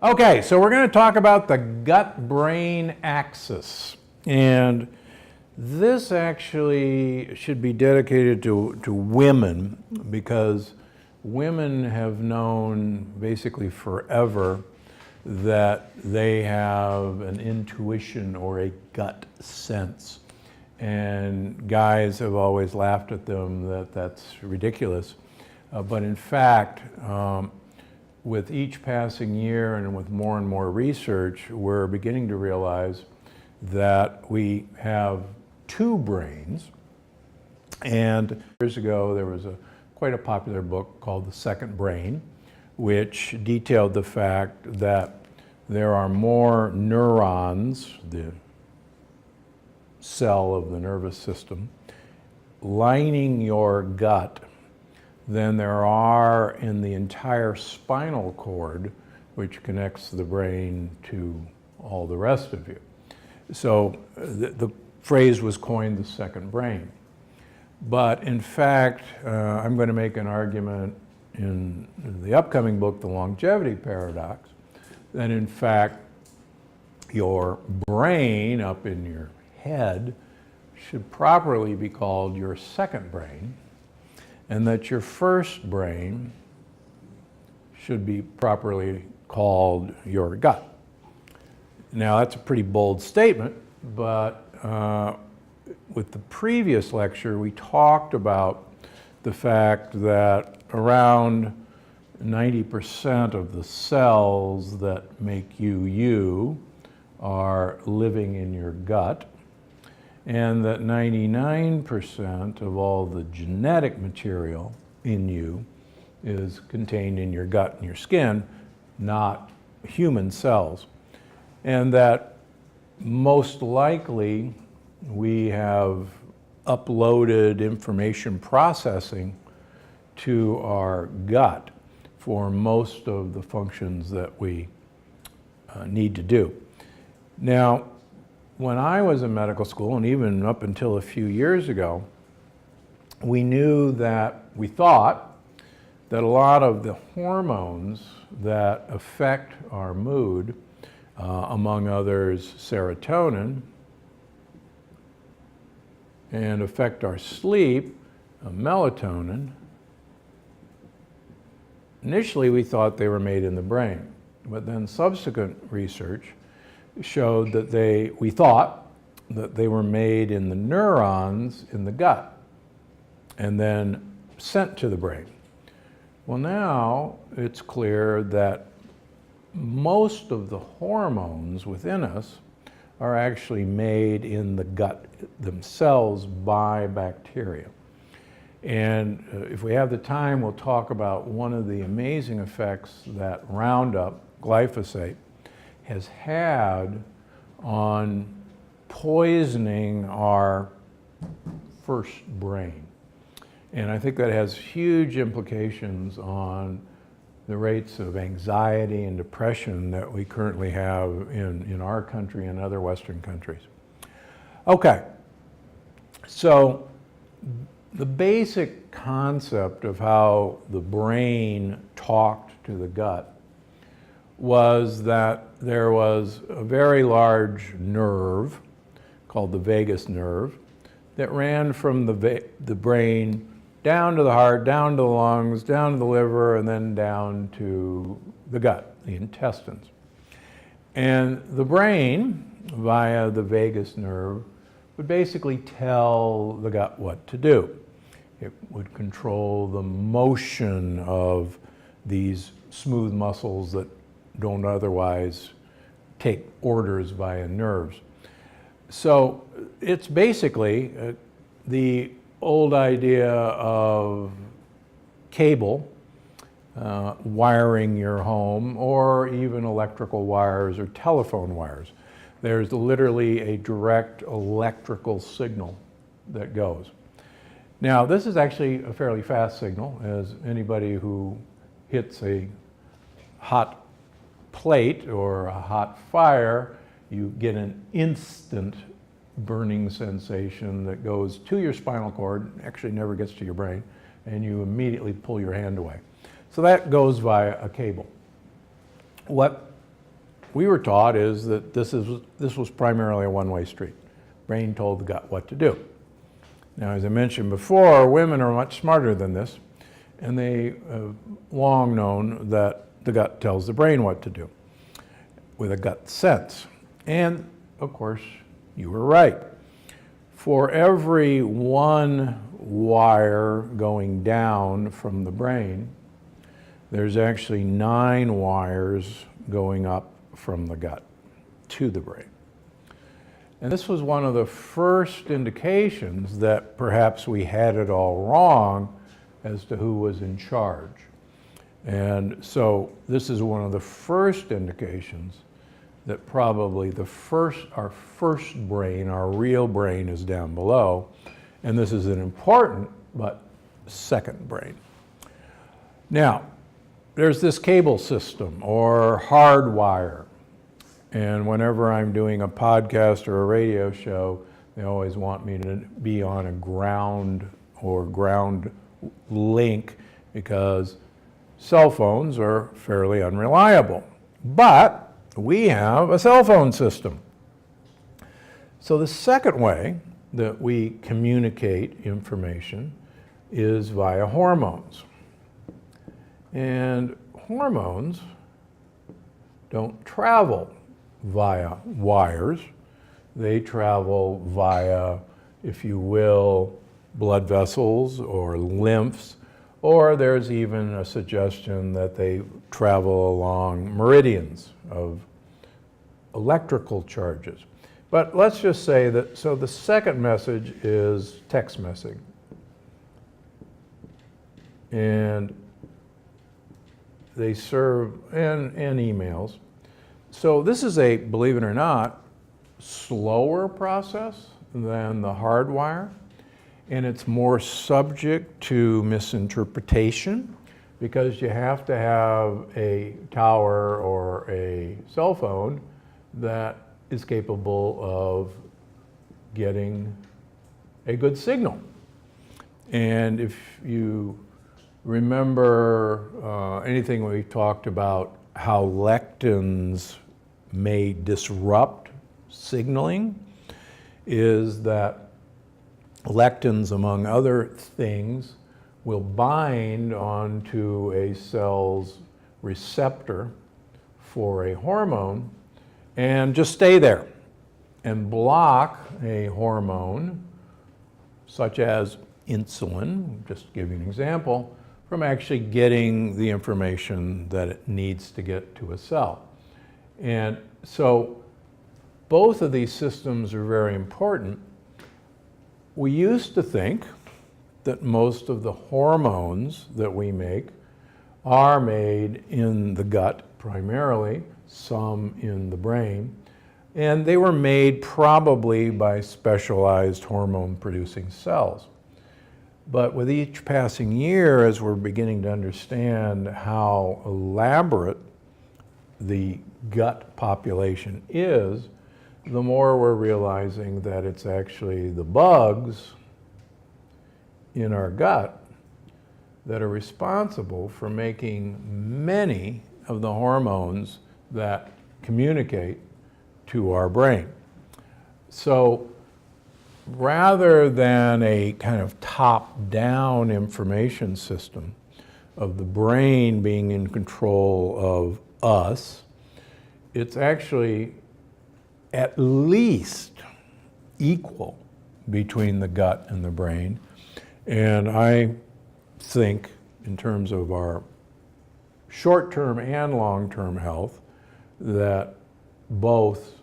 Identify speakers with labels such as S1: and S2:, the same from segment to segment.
S1: Okay, so we're going to talk about the gut-brain axis. And this actually should be dedicated to women, because women have known basically forever that they have an intuition or a gut sense. And guys have always laughed at them that that's ridiculous. But in fact, with each passing year and with more and more research, we're beginning to realize that we have two brains. And years ago, there was quite a popular book called The Second Brain, which detailed the fact that there are more neurons, the cell of the nervous system, lining your gut than there are in the entire spinal cord, which connects the brain to all the rest of you. So the phrase was coined the second brain. But in fact, I'm going to make an argument in the upcoming book, The Longevity Paradox, that in fact your brain up in your head should properly be called your second brain, and that your first brain should be properly called your gut. Now, that's a pretty bold statement, but with the previous lecture, we talked about the fact that around 90% of the cells that make you are living in your gut, and that 99% of all the genetic material in you is contained in your gut and your skin, not human cells. And that most likely we have uploaded information processing to our gut for most of the functions that we need to do. Now, when I was in medical school, and even up until a few years ago, we thought that a lot of the hormones that affect our mood, among others serotonin, and affect our sleep, melatonin, initially we thought they were made in the brain. But then subsequent research showed that we thought that they were made in the neurons in the gut and then sent to the brain. Well, now it's clear that most of the hormones within us are actually made in the gut themselves by bacteria. And if we have the time, we'll talk about one of the amazing effects that Roundup, glyphosate, has had on poisoning our first brain. And I think that has huge implications on the rates of anxiety and depression that we currently have in our country and other Western countries. Okay, so the basic concept of how the brain talked to the gut was that there was a very large nerve called the vagus nerve that ran from the brain down to the heart, down to the lungs, down to the liver, and then down to the gut, the intestines. And the brain, via the vagus nerve, would basically tell the gut what to do. It would control the motion of these smooth muscles that don't otherwise take orders via nerves. So it's basically the old idea of cable wiring your home, or even electrical wires or telephone wires. There's literally a direct electrical signal that goes. Now, this is actually a fairly fast signal, as anybody who hits a hot plate or a hot fire, you get an instant burning sensation that goes to your spinal cord, actually never gets to your brain, and you immediately pull your hand away. So that goes via a cable. What we were taught is that this was primarily a one-way street. Brain told the gut what to do. Now, as I mentioned before, women are much smarter than this, and they have long known that the gut tells the brain what to do with a gut sense. And of course, you were right. For every one wire going down from the brain, there's actually 9 wires going up from the gut to the brain. And this was one of the first indications that perhaps we had it all wrong as to who was in charge. And so this is one of the first indications that probably our first brain, our real brain, is down below. And this is an important but second brain. Now, there's this cable system or hardwire. And whenever I'm doing a podcast or a radio show, they always want me to be on a ground link because cell phones are fairly unreliable. But we have a cell phone system. So the second way that we communicate information is via hormones. And hormones don't travel via wires. They travel via, if you will, blood vessels or lymphs, or there's even a suggestion that they travel along meridians of electrical charges. But let's just say that, so the second message is text messaging. And they serve, and emails. So this is a, believe it or not, slower process than the hardwire, and it's more subject to misinterpretation because you have to have a tower or a cell phone that is capable of getting a good signal. And if you remember anything we talked about, how lectins may disrupt signaling, is that lectins, among other things, will bind onto a cell's receptor for a hormone and just stay there and block a hormone such as insulin, just to give you an example, from actually getting the information that it needs to get to a cell. And so both of these systems are very important. We used to think that most of the hormones that we make are made in the gut primarily, some in the brain, and they were made probably by specialized hormone-producing cells. But with each passing year, as we're beginning to understand how elaborate the gut population is, the more we're realizing that it's actually the bugs in our gut that are responsible for making many of the hormones that communicate to our brain. So rather than a kind of top-down information system of the brain being in control of us, it's actually at least equal between the gut and the brain. And I think in terms of our short-term and long-term health that both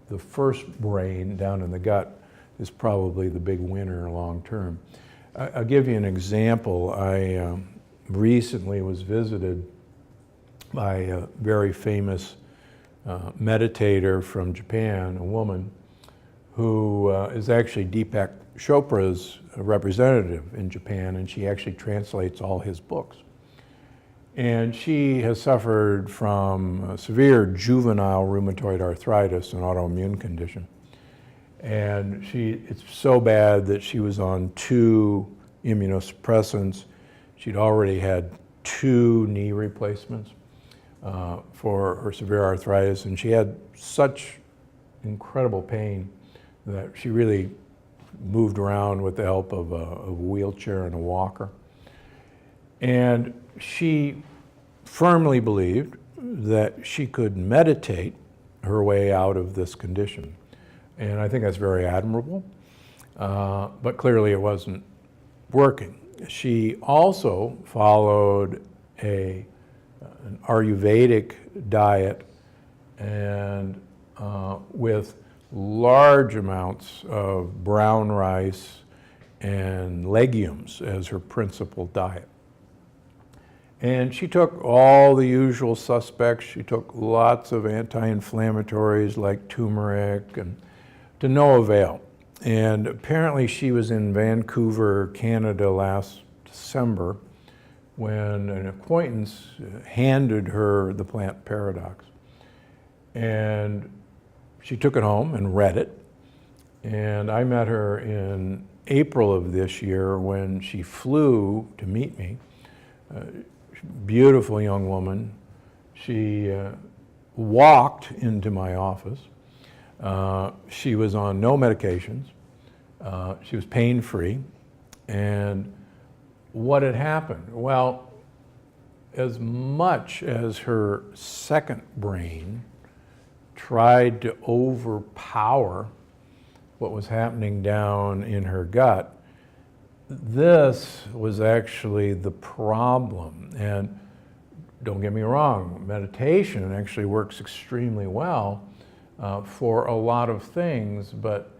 S1: the first brain down in the gut is probably the big winner long-term. I'll give you an example. I recently was visited by a very famous meditator from Japan, a woman who is actually Deepak Chopra's representative in Japan, and she actually translates all his books. And she has suffered from severe juvenile rheumatoid arthritis, an autoimmune condition. And it's so bad that she was on 2 immunosuppressants. She'd already had 2 knee replacements. for her severe arthritis, and she had such incredible pain that she really moved around with the help of a wheelchair and a walker. And she firmly believed that she could meditate her way out of this condition. And I think that's very admirable, but clearly it wasn't working. She also followed an Ayurvedic diet and with large amounts of brown rice and legumes as her principal diet. And she took all the usual suspects. She took lots of anti-inflammatories like turmeric, and to no avail. And apparently she was in Vancouver, Canada last December when an acquaintance handed her The Plant Paradox. And she took it home and read it. And I met her in April of this year when she flew to meet me. Beautiful young woman. She walked into my office. She was on no medications. She was pain-free. And what had happened? Well, as much as her second brain tried to overpower what was happening down in her gut, this was actually the problem. And don't get me wrong, meditation actually works extremely well for a lot of things, but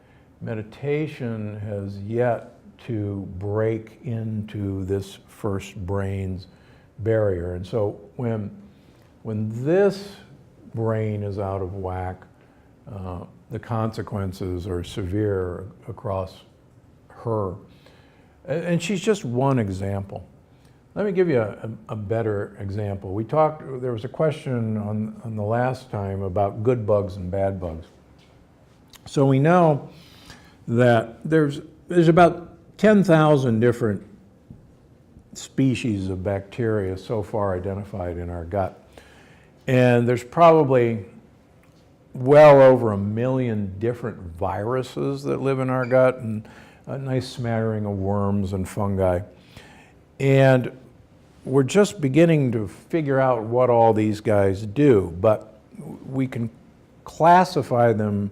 S1: meditation has yet to break into this first brain's barrier. And so when this brain is out of whack, the consequences are severe across her. And she's just one example. Let me give you a better example. There was a question on the last time about good bugs and bad bugs. So we know that there's about 10,000 different species of bacteria so far identified in our gut. And there's probably well over 1 million different viruses that live in our gut, and a nice smattering of worms and fungi. And we're just beginning to figure out what all these guys do, but we can classify them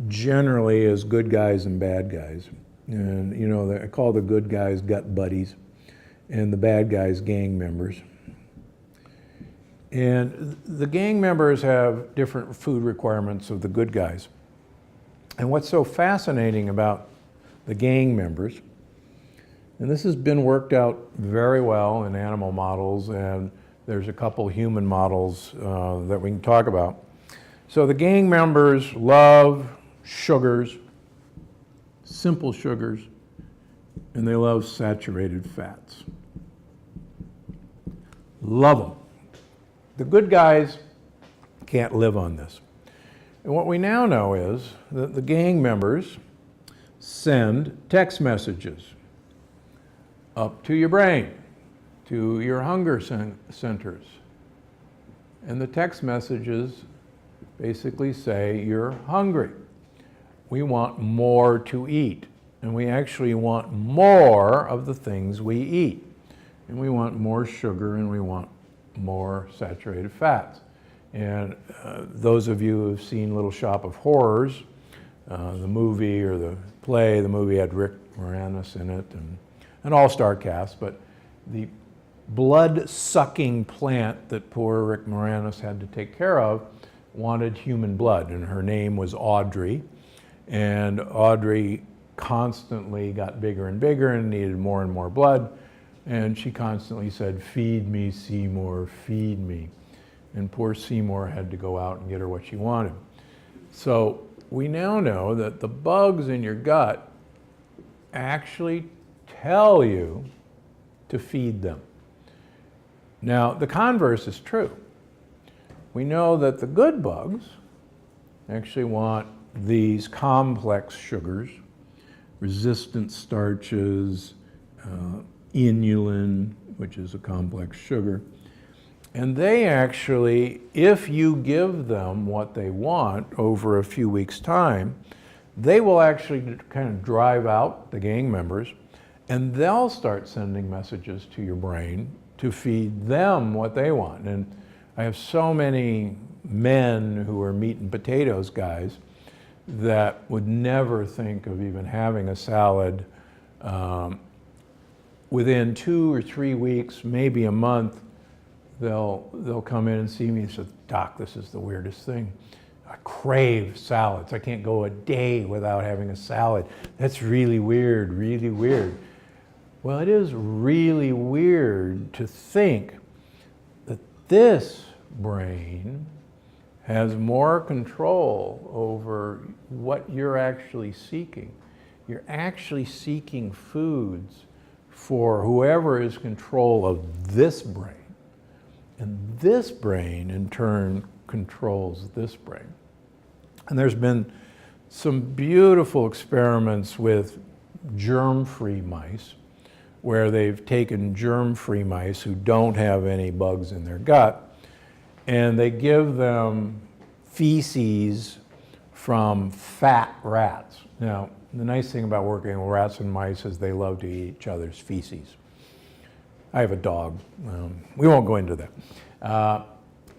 S1: generally as good guys and bad guys. And you know, I call the good guys gut buddies and the bad guys gang members. And the gang members have different food requirements of the good guys. And what's so fascinating about the gang members, and this has been worked out very well in animal models, and there's a couple human models that we can talk about. So the gang members love sugars, simple sugars, and they love saturated fats. Love them. The good guys can't live on this. And what we now know is that the gang members send text messages up to your brain, to your hunger centers. And the text messages basically say, you're hungry. We want more to eat. And we actually want more of the things we eat. And we want more sugar, and we want more saturated fats. And those of you who have seen Little Shop of Horrors, the movie or the play, the movie had Rick Moranis in it, and an all-star cast, but the blood-sucking plant that poor Rick Moranis had to take care of wanted human blood, and her name was Audrey. And Audrey constantly got bigger and bigger and needed more and more blood. And she constantly said, "Feed me, Seymour, feed me." And poor Seymour had to go out and get her what she wanted. So we now know that the bugs in your gut actually tell you to feed them. Now, the converse is true. We know that the good bugs actually want these complex sugars, resistant starches, inulin, which is a complex sugar, And they actually, if you give them what they want over a few weeks' time, they will actually kind of drive out the gang members, and they'll start sending messages to your brain to feed them what they want. And I have so many men who are meat and potatoes guys that would never think of even having a salad. Within 2 or 3 weeks, maybe a month, they'll come in and see me and say, "Doc, this is the weirdest thing. I crave salads. I can't go a day without having a salad. That's really weird, really weird." Well, it is really weird to think that this brain has more control over what you're actually seeking. You're actually seeking foods for whoever is in control of this brain. And this brain, in turn, controls this brain. And there's been some beautiful experiments with germ-free mice, where they've taken germ-free mice who don't have any bugs in their gut, and they give them feces from fat rats. Now, the nice thing about working with rats and mice is they love to eat each other's feces. I have a dog. We won't go into that.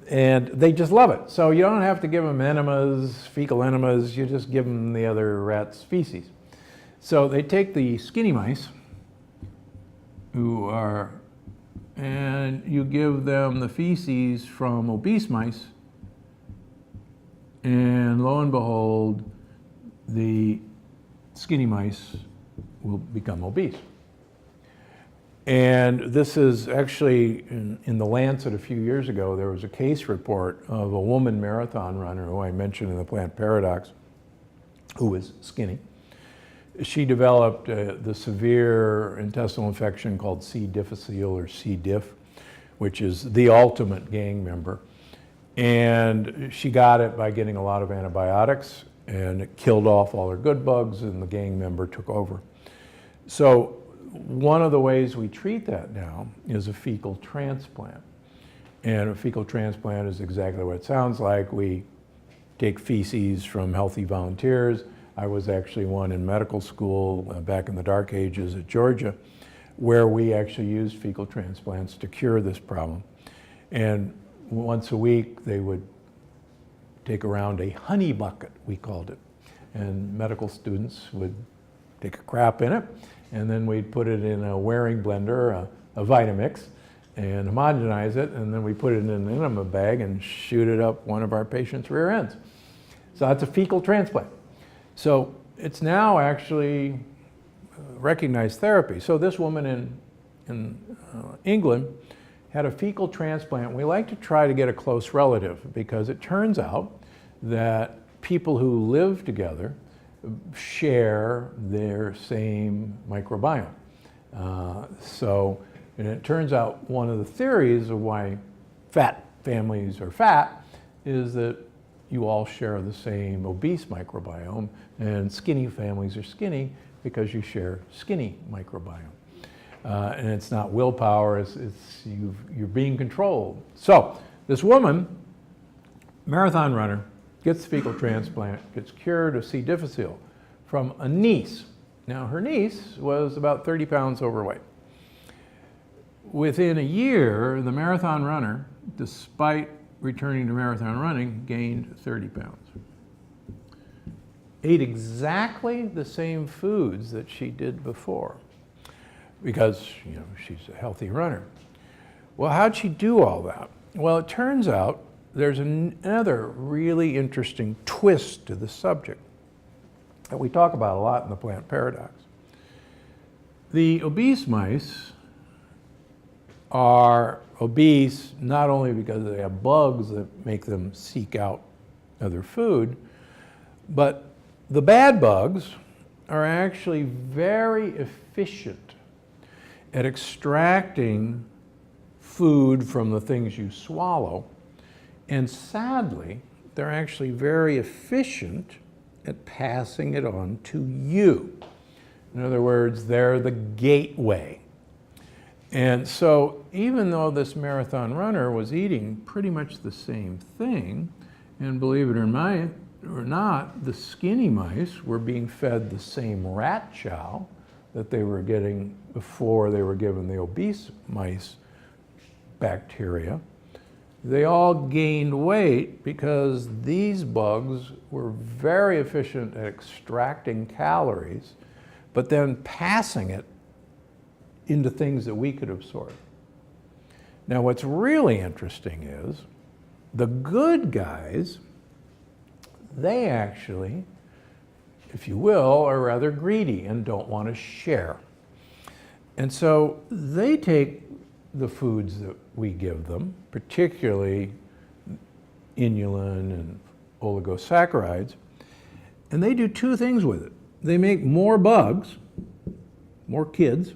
S1: And they just love it. So you don't have to give them enemas, fecal enemas. You just give them the other rat's feces. So they take the skinny mice, and you give them the feces from obese mice, and lo and behold, the skinny mice will become obese. And this is actually, in the Lancet a few years ago, there was a case report of a woman marathon runner who I mentioned in the plant paradox, who was skinny. She developed the severe intestinal infection called C. difficile, or C. diff, which is the ultimate gang member. And she got it by getting a lot of antibiotics, and it killed off all her good bugs, and the gang member took over. So one of the ways we treat that now is a fecal transplant. And a fecal transplant is exactly what it sounds like. We take feces from healthy volunteers. I was actually one in medical school back in the dark ages at Georgia, where we actually used fecal transplants to cure this problem. And once a week, they would take around a honey bucket, we called it. And medical students would take a crap in it, and then we'd put it in a Waring blender, a Vitamix, and homogenize it, and then we put it in an enema bag and shoot it up one of our patients' rear ends. So that's a fecal transplant. So it's now actually recognized therapy. So this woman in England had a fecal transplant. We like to try to get a close relative, because it turns out that people who live together share their same microbiome. And it turns out one of the theories of why fat families are fat is that you all share the same obese microbiome, and skinny families are skinny because you share skinny microbiome. And it's not willpower, you're being controlled. So this woman, marathon runner, gets the fecal transplant, gets cured of C. difficile from a niece. Now her niece was about 30 pounds overweight. Within a year, the marathon runner, despite returning to marathon running, gained 30 pounds. Ate exactly the same foods that she did before, because she's a healthy runner. Well, how'd she do all that? Well, it turns out there's another really interesting twist to the subject that we talk about a lot in the plant paradox. The obese mice are obese not only because they have bugs that make them seek out other food, but the bad bugs are actually very efficient at extracting food from the things you swallow. And sadly, they're actually very efficient at passing it on to you. In other words, they're the gateway. And so even though this marathon runner was eating pretty much the same thing, and believe it or not, the skinny mice were being fed the same rat chow that they were getting before they were given the obese mice bacteria. They all gained weight because these bugs were very efficient at extracting calories, but then passing it into things that we could absorb. Now, what's really interesting is the good guys, they actually, if you will, are rather greedy and don't want to share. And so they take the foods that we give them, particularly inulin and oligosaccharides, and they do two things with it. They make more bugs, more kids,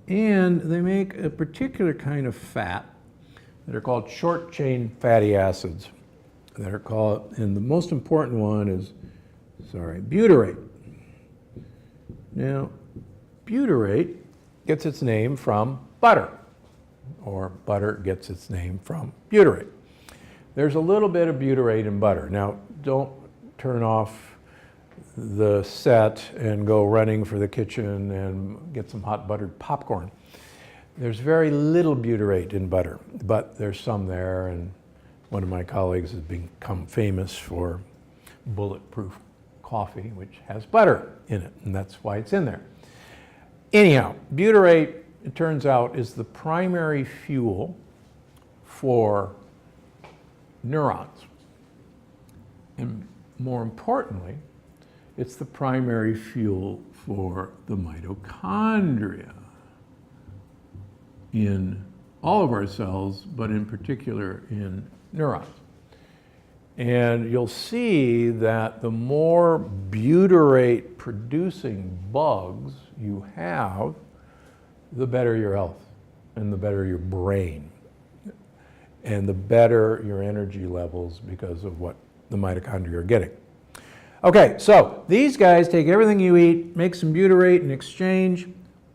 S1: and they make a particular kind of fat that are called short-chain fatty acids that are called, and the most important one is, butyrate. Now, butyrate gets its name from butter, or butter gets its name from butyrate. There's a little bit of butyrate in butter. Now, don't turn off the set and go running for the kitchen and get some hot buttered popcorn. There's very little butyrate in butter, but there's some there, and one of my colleagues has become famous for bulletproof coffee, which has butter in it, and that's why it's in there. Anyhow, butyrate, it turns out, is the primary fuel for neurons. And more importantly, it's the primary fuel for the mitochondria in all of our cells, but in particular in neurons. And you'll see that the more butyrate producing bugs you have, the better your health and the better your brain and the better your energy levels because of what the mitochondria are getting. Okay, so these guys take everything you eat, make some butyrate in exchange.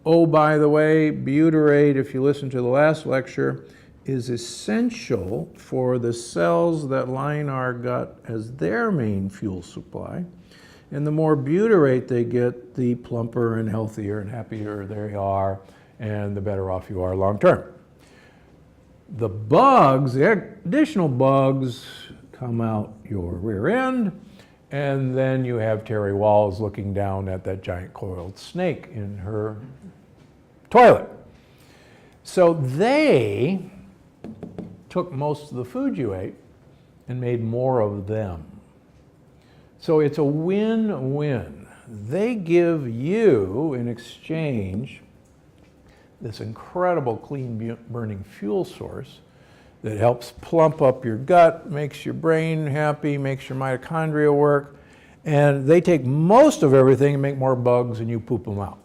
S1: Oh, by the way, butyrate, if you listen to the last lecture, is essential for the cells that line our gut as their main fuel supply. And the more butyrate they get, the plumper and healthier and happier they are, and the better off you are long term. The bugs, the additional bugs, come out your rear end, and then you have Terry Walls looking down at that giant coiled snake in her toilet. So they took most of the food you ate and made more of them. So it's a win-win. They give you, in exchange, this incredible clean burning fuel source that helps plump up your gut, makes your brain happy, makes your mitochondria work, and they take most of everything and make more bugs, and you poop them out,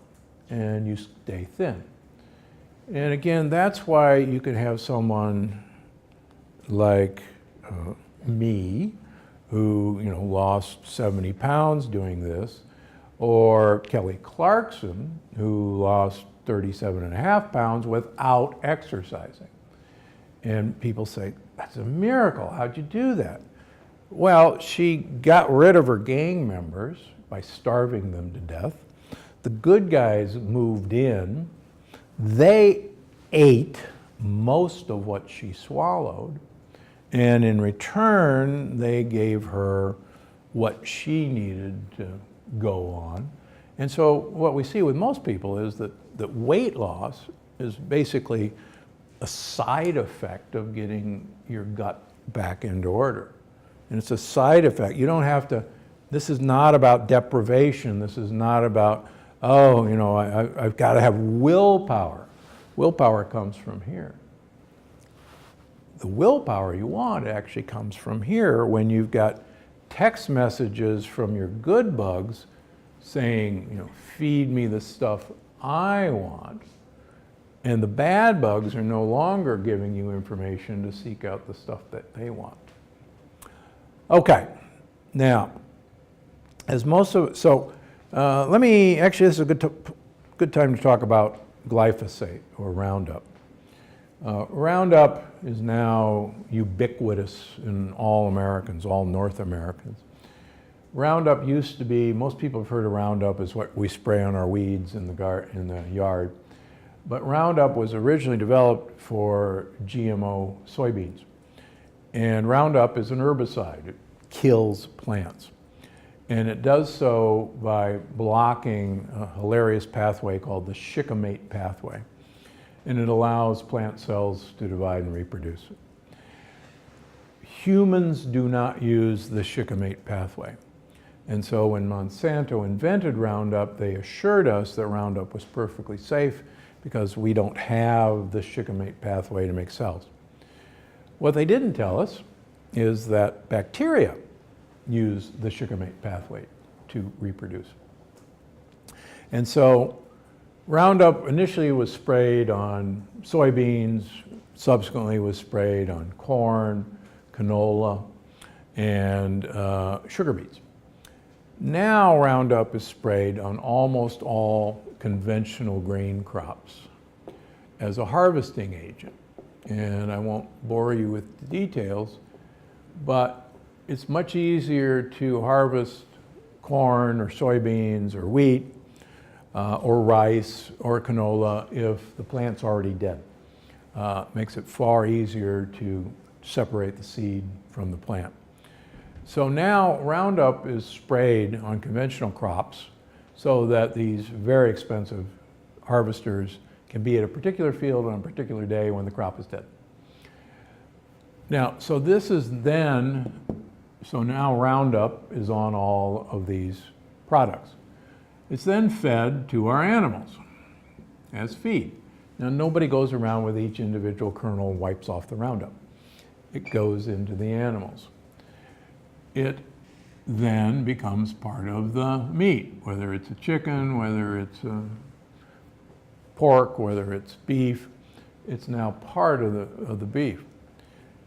S1: and you stay thin. And again, that's why you can have someone like me, who lost 70 pounds doing this, or Kelly Clarkson, who lost 37.5 pounds without exercising. And people say, that's a miracle, how'd you do that? Well, she got rid of her gang members by starving them to death. The good guys moved in. They ate most of what she swallowed, and in return, they gave her what she needed to go on. And so what we see with most people is that weight loss is basically a side effect of getting your gut back into order. And it's a side effect. You don't have to, this is not about deprivation. This is not about, I've got to have willpower. Willpower comes from here. The willpower you want actually comes from here when you've got text messages from your good bugs saying, feed me the stuff I want. And the bad bugs are no longer giving you information to seek out the stuff that they want. Okay, now, let me, actually this is a good time to talk about glyphosate, or Roundup. Roundup is now ubiquitous in all Americans, all North Americans. Roundup used to be, most people have heard of Roundup as what we spray on our weeds in the yard. But Roundup was originally developed for GMO soybeans. And Roundup is an herbicide. It kills plants. And it does so by blocking a hilarious pathway called the shikimate pathway. And it allows plant cells to divide and reproduce. Humans do not use the shikimate pathway. And so when Monsanto invented Roundup, they assured us that Roundup was perfectly safe because we don't have the shikimate pathway to make cells. What they didn't tell us is that bacteria use the shikimate pathway to reproduce. And so Roundup initially was sprayed on soybeans, subsequently was sprayed on corn, canola, and sugar beets. Now Roundup is sprayed on almost all conventional grain crops as a harvesting agent. And I won't bore you with the details, but it's much easier to harvest corn or soybeans or wheat or rice or canola if the plant's already dead. Makes it far easier to separate the seed from the plant. So now Roundup is sprayed on conventional crops so that these very expensive harvesters can be at a particular field on a particular day when the crop is dead. Now, so now Roundup is on all of these products. It's then fed to our animals as feed. Now, nobody goes around with each individual kernel and wipes off the Roundup. It goes into the animals. It then becomes part of the meat, whether it's a chicken, whether it's a pork, whether it's beef. It's now part of the beef.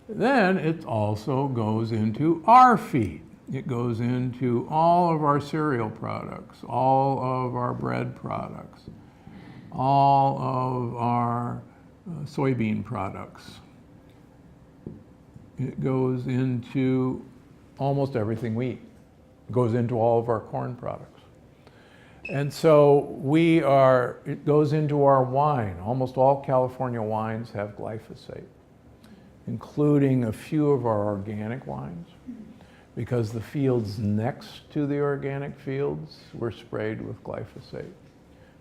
S1: Then it also goes into our feed. It goes into all of our cereal products, all of our bread products, all of our soybean products. It goes into almost everything we eat. It goes into all of our corn products. And so it goes into our wine. Almost all California wines have glyphosate, including a few of our organic wines, because the fields next to the organic fields were sprayed with glyphosate.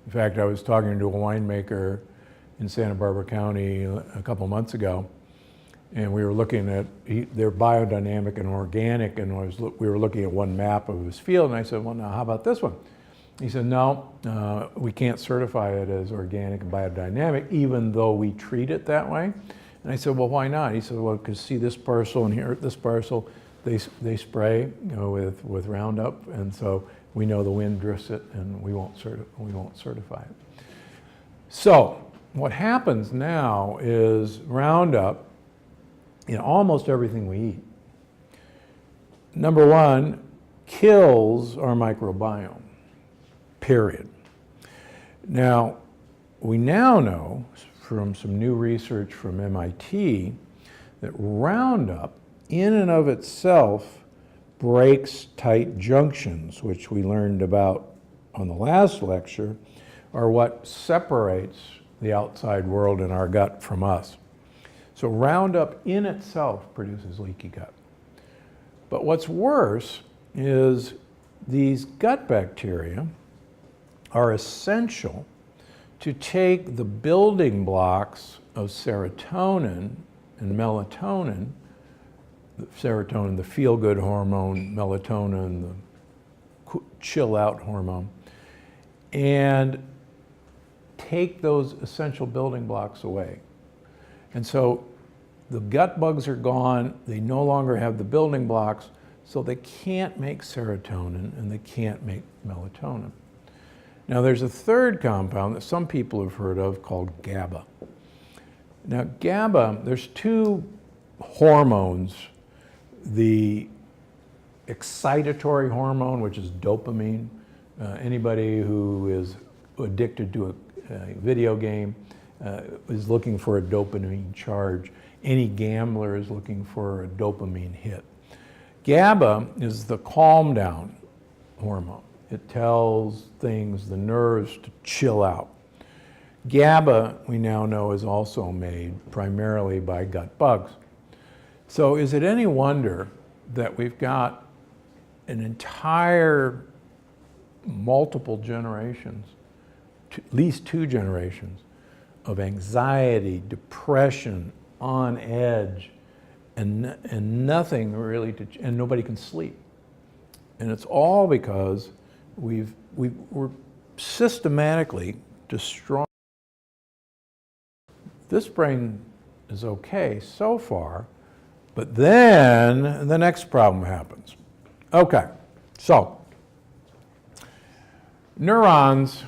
S1: In fact, I was talking to a winemaker in Santa Barbara County a couple months ago, and we were looking at their biodynamic and organic, and we were looking at one map of his field, and I said, well, now how about this one? He said, no, we can't certify it as organic and biodynamic, even though we treat it that way. And I said, well, why not? He said, well, because see this parcel and here, this parcel, they spray with Roundup, and so we know the wind drifts it, and we won't certify it. So what happens now is Roundup in almost everything we eat, number one, kills our microbiome, period. Now, we now know from some new research from MIT that Roundup in and of itself breaks tight junctions, which we learned about on the last lecture, are what separates the outside world in our gut from us. So Roundup in itself produces leaky gut. But what's worse is these gut bacteria are essential to take the building blocks of serotonin and melatonin, serotonin, the feel-good hormone, melatonin, the chill-out hormone, and take those essential building blocks away. And so the gut bugs are gone, they no longer have the building blocks, so they can't make serotonin and they can't make melatonin. Now there's a third compound that some people have heard of called GABA. Now GABA, there's two hormones, the excitatory hormone, which is dopamine. Anybody who is addicted to video game is looking for a dopamine charge. Any gambler is looking for a dopamine hit. GABA is the calm down hormone. It tells things, the nerves, to chill out. GABA, we now know, is also made primarily by gut bugs. So is it any wonder that we've got an entire multiple generations, at least 2 generations, of anxiety, depression, on edge, and nothing really and nobody can sleep. And it's all because we're systematically destroying. This brain is okay so far, but then the next problem happens. Okay, so neurons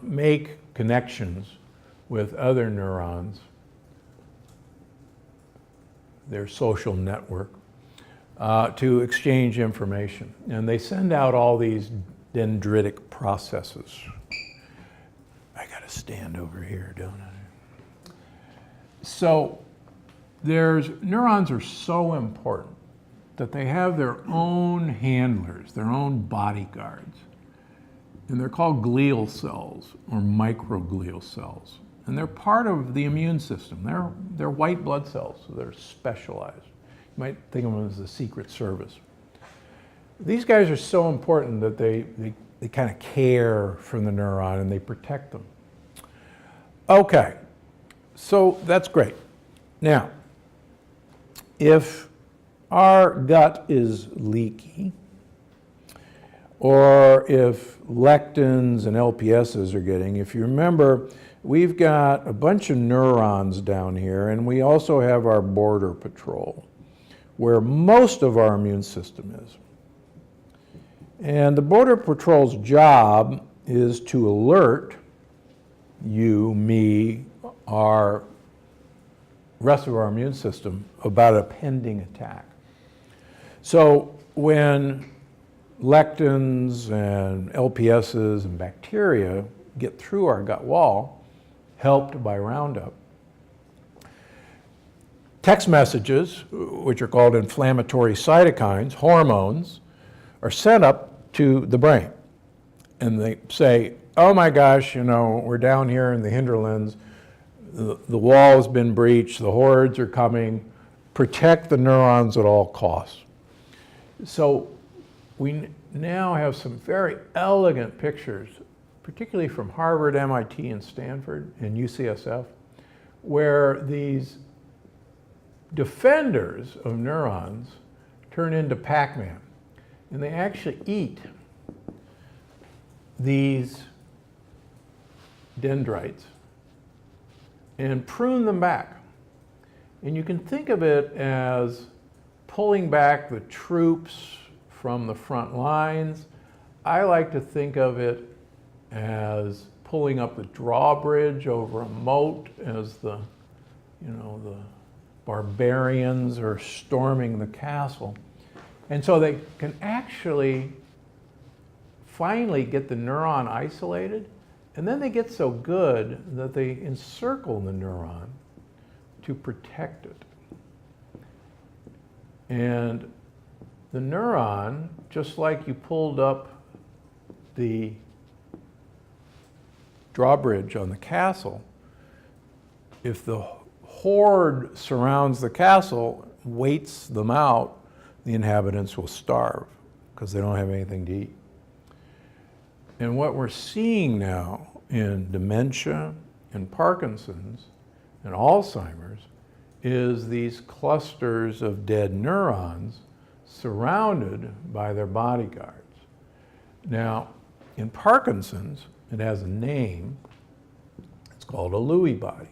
S1: make connections with other neurons, their social network, to exchange information. And they send out all these dendritic processes. I gotta stand over here, don't I? So neurons are so important that they have their own handlers, their own bodyguards. And they're called glial cells or microglial cells. And they're part of the immune system. They're white blood cells, so they're specialized. You might think of them as the Secret Service. These guys are so important that they kind of care for the neuron and they protect them. Okay, so that's great. Now, if our gut is leaky, or if lectins and LPSs are getting, if you remember, we've got a bunch of neurons down here, and we also have our border patrol, where most of our immune system is. And the border patrol's job is to alert you, me, our rest of our immune system about a pending attack. So when lectins and LPSs and bacteria get through our gut wall, helped by Roundup, text messages, which are called inflammatory cytokines, hormones, are sent up to the brain. And they say, oh my gosh, we're down here in the hinterlands, the wall has been breached, the hordes are coming, protect the neurons at all costs. So we now have some very elegant pictures, particularly from Harvard, MIT, and Stanford, and UCSF, where these defenders of neurons turn into Pac-Man. And they actually eat these dendrites and prune them back. And you can think of it as pulling back the troops from the front lines. I like to think of it as pulling up the drawbridge over a moat as the barbarians are storming the castle. And so they can actually finally get the neuron isolated, and then they get so good that they encircle the neuron to protect it. And the neuron, just like you pulled up the drawbridge on the castle, if the horde surrounds the castle, waits them out, the inhabitants will starve because they don't have anything to eat. And what we're seeing now in dementia and Parkinson's and Alzheimer's is these clusters of dead neurons surrounded by their bodyguards. Now, in Parkinson's, it has a name. It's called a Lewy body.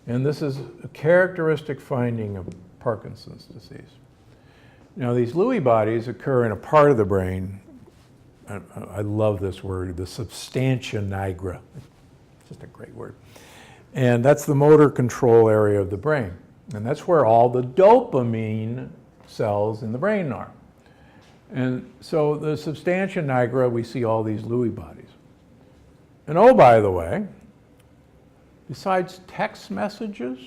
S1: And this is a characteristic finding of Parkinson's disease. Now, these Lewy bodies occur in a part of the brain, I love this word, the substantia nigra. It's just a great word. And that's the motor control area of the brain. And that's where all the dopamine cells in the brain are. And so the substantia nigra, we see all these Lewy bodies. And oh, by the way, besides text messages,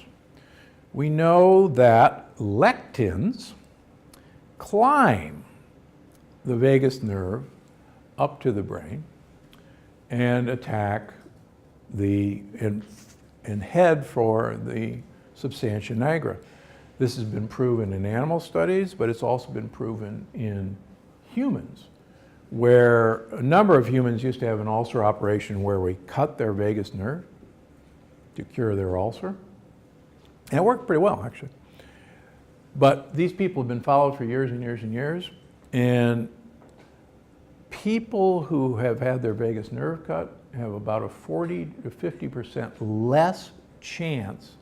S1: we know that lectins climb the vagus nerve up to the brain and attack and head for the substantia nigra. This has been proven in animal studies, but it's also been proven in humans, where a number of humans used to have an ulcer operation where we cut their vagus nerve to cure their ulcer. And it worked pretty well, actually. But these people have been followed for years and years and years, and people who have had their vagus nerve cut have about a 40 to 50% less chance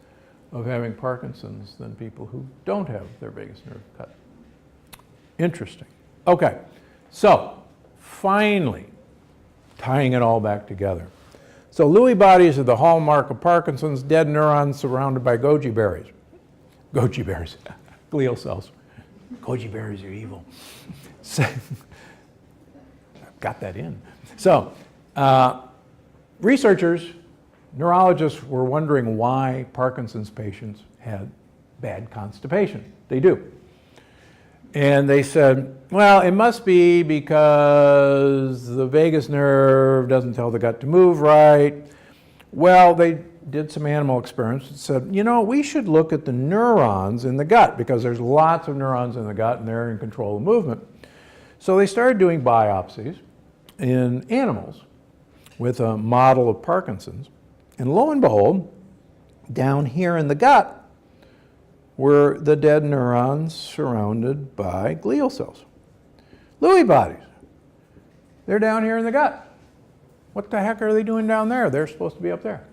S1: of having Parkinson's than people who don't have their vagus nerve cut. Interesting. Okay, so finally, tying it all back together. So Lewy bodies are the hallmark of Parkinson's, dead neurons surrounded by goji berries. Goji berries, glial cells. Goji berries are evil. So, I've got that in. So, researchers, neurologists were wondering why Parkinson's patients had bad constipation. They do. And they said, well, it must be because the vagus nerve doesn't tell the gut to move right. Well, they did some animal experiments and said, you know, we should look at the neurons in the gut because there's lots of neurons in the gut and they're in control of movement. So they started doing biopsies in animals with a model of Parkinson's. And lo and behold, down here in the gut were the dead neurons surrounded by glial cells. Lewy bodies. They're down here in the gut. What the heck are they doing down there? They're supposed to be up there.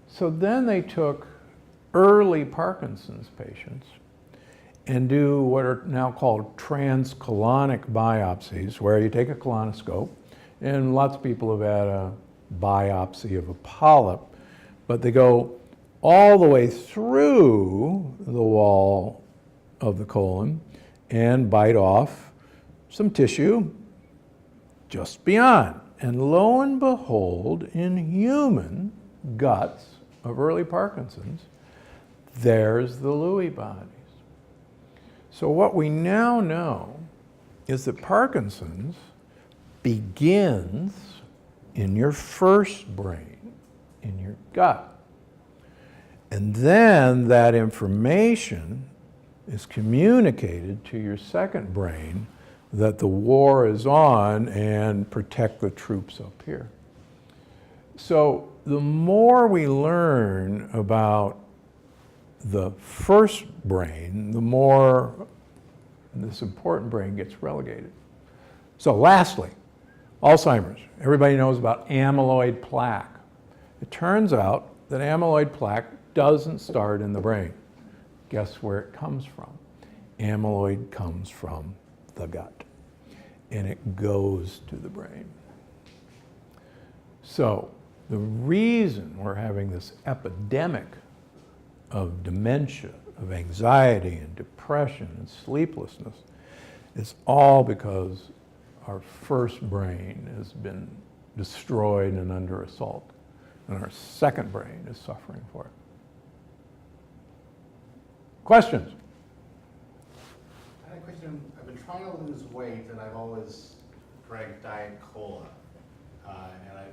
S1: So then they took early Parkinson's patients and do what are now called transcolonic biopsies, where you take a colonoscope, and lots of people have had a biopsy of a polyp, but they go all the way through the wall of the colon and bite off some tissue just beyond. And lo and behold, in human guts of early Parkinson's, there's the Lewy bodies. So what we now know is that Parkinson's begins in your first brain, in your gut. And then that information is communicated to your second brain that the war is on and protect the troops up here. So the more we learn about the first brain, the more this important brain gets relegated. So lastly, Alzheimer's. Everybody knows about amyloid plaque. It turns out that amyloid plaque doesn't start in the brain. Guess where it comes from? Amyloid comes from the gut, and it goes to the brain. So the reason we're having this epidemic of dementia, of anxiety and depression and sleeplessness is all because our first brain has been destroyed and under assault, and our second brain is suffering for it. Questions?
S2: I had a question. I've been trying to lose weight, and I've always drank Diet Cola.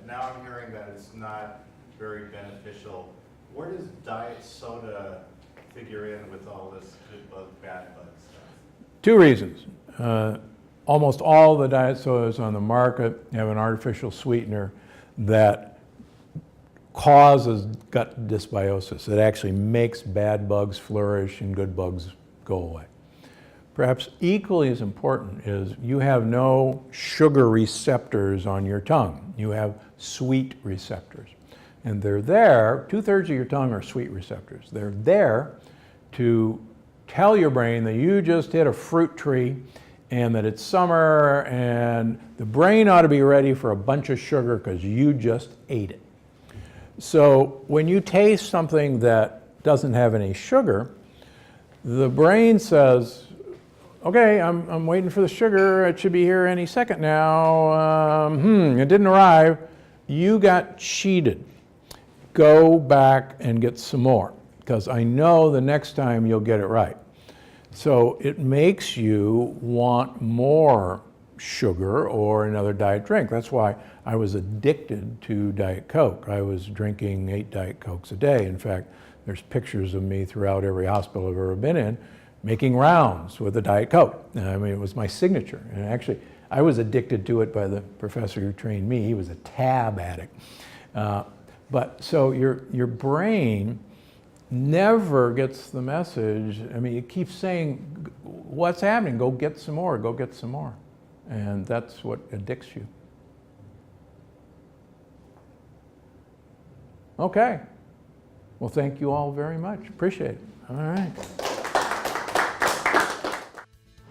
S2: Now I'm hearing that it's not very beneficial. Where does diet soda figure in with all this good bug, bad bug stuff?
S1: Two reasons. Almost all the diet sodas on the market have an artificial sweetener that causes gut dysbiosis. It actually makes bad bugs flourish and good bugs go away. Perhaps equally as important is you have no sugar receptors on your tongue. You have sweet receptors. And they're there, 2/3 of your tongue are sweet receptors. They're there to tell your brain that you just hit a fruit tree and that it's summer and the brain ought to be ready for a bunch of sugar because you just ate it. So when you taste something that doesn't have any sugar, the brain says, okay, I'm waiting for the sugar. It should be here any second now. It didn't arrive. you got cheated. Go back and get some more, because I know the next time you'll get it right. So it makes you want more sugar or another diet drink. That's why I was addicted to Diet Coke. I was drinking 8 Diet Cokes a day. In fact, there's pictures of me throughout every hospital I've ever been in making rounds with a Diet Coke. I mean, it was my signature. And actually, I was addicted to it by the professor who trained me. He was a tab addict. But so your brain never gets the message. I mean, it keeps saying, what's happening? Go get some more, go get some more. And that's what addicts you. Okay. Well, thank you all very much. Appreciate it. All right.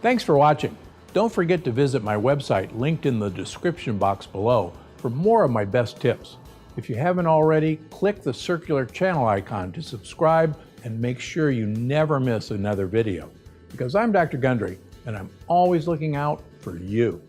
S1: Thanks for watching. Don't forget to visit my website, linked in the description box below, for more of my best tips. If you haven't already, click the circular channel icon to subscribe and make sure you never miss another video. Because I'm Dr. Gundry, and I'm always looking out for you.